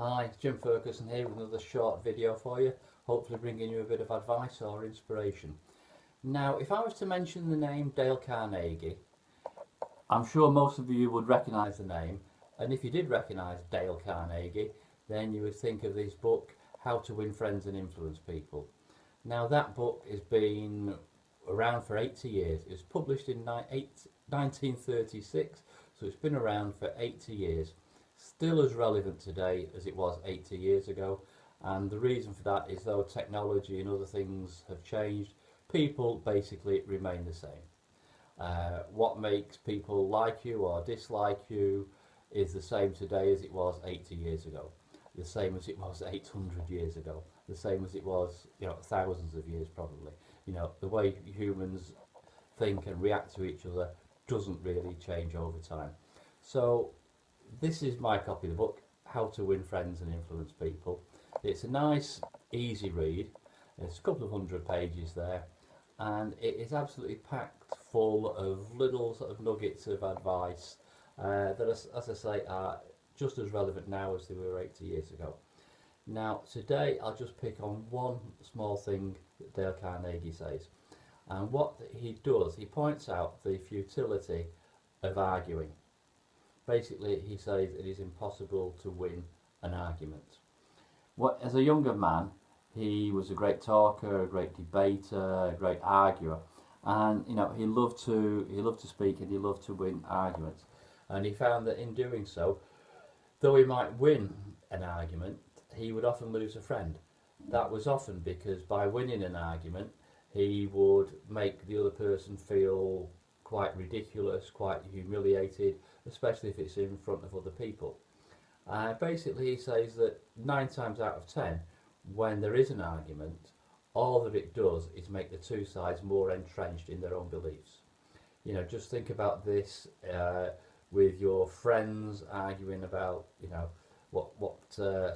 Hi, it's Jim Ferguson here with another short video for you, hopefully bringing you a bit of advice or inspiration. Now, if I was to mention the name Dale Carnegie, I'm sure most of you would recognise the name, and if you did recognise Dale Carnegie, then you would think of this book, How to Win Friends and Influence People. Now, that book has been around for 80 years. It was published in 1936, so it's been around for 80 years. Still as relevant today as it was 80 years ago, and the reason for that is though technology and other things have changed, people basically remain the same. What makes people like you or dislike you is the same today as it was 80 years ago, the same as it was 800 years ago, the same as it was, thousands of years probably. The way humans think and react to each other doesn't really change over time. So this is my copy of the book, How to Win Friends and Influence People. It's a nice, easy read. There's a couple of 100 pages there, and it is absolutely packed full of little sort of nuggets of advice that, as I say, are just as relevant now as they were 80 years ago. Now, today I'll just pick on one small thing that Dale Carnegie says. And what he does, he points out the futility of arguing. Basically, he says it is impossible to win an argument. As a younger man, he was a great talker, a great debater, a great arguer, and he loved to speak and he loved to win arguments. And he found that in doing so, though he might win an argument, he would often lose a friend. That was often because by winning an argument, he would make the other person feel quite ridiculous, quite humiliated, especially if it's in front of other people. Basically, he says that 9 times out of 10, when there is an argument, all that it does is make the two sides more entrenched in their own beliefs. Just think about this with your friends arguing about, what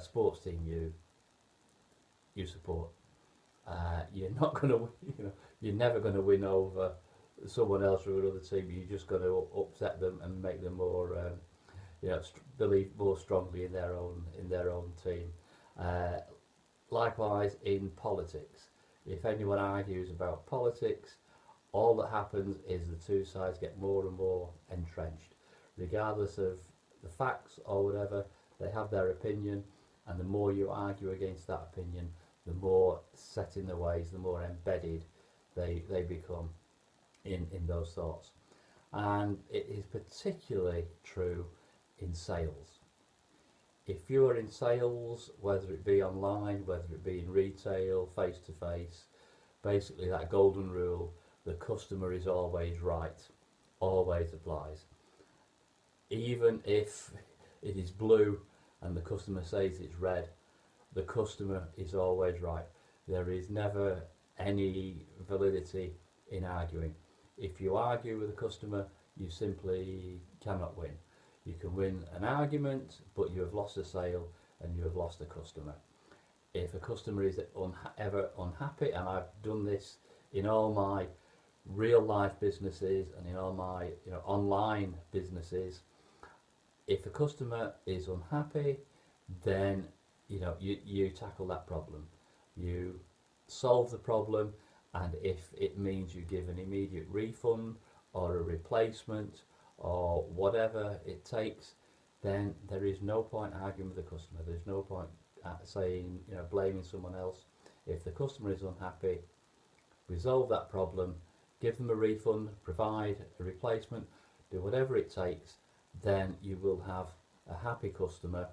sports team you support. You're not going to, you're never going to win over someone else from another team. You're just going to upset them and make them more, believe more strongly in their own team. Likewise in politics, if anyone argues about politics, all that happens is the two sides get more and more entrenched, regardless of the facts or whatever. They have their opinion, and the more you argue against that opinion, the more set in their ways, the more embedded they become in those thoughts. And it is particularly true in sales. If you are in sales, whether it be online, whether it be in retail, face to face, basically that golden rule, the customer is always right, always applies. Even if it is blue and the customer says it's red, the customer is always right. There is never any validity in arguing. If you argue with a customer, you simply cannot win. You can win an argument, but you have lost a sale and you have lost a customer. If a customer is ever unhappy, and I've done this in all my real life businesses and in all my online businesses, if a customer is unhappy, then you tackle that problem. You solve the problem, and if it means you give an immediate refund or a replacement or whatever it takes, then there is no point arguing with the customer. There's no point saying, blaming someone else. If the customer is unhappy, resolve that problem, give them a refund, provide a replacement, do whatever it takes, then you will have a happy customer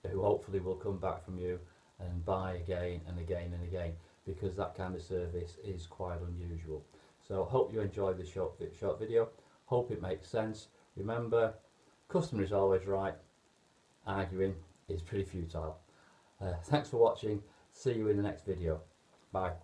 who hopefully will come back from you and buy again and again and again, because that kind of service is quite unusual. So hope you enjoyed this short video. Hope it makes sense. Remember, customer is always right. Arguing is pretty futile. Thanks for watching. See you in the next video. Bye.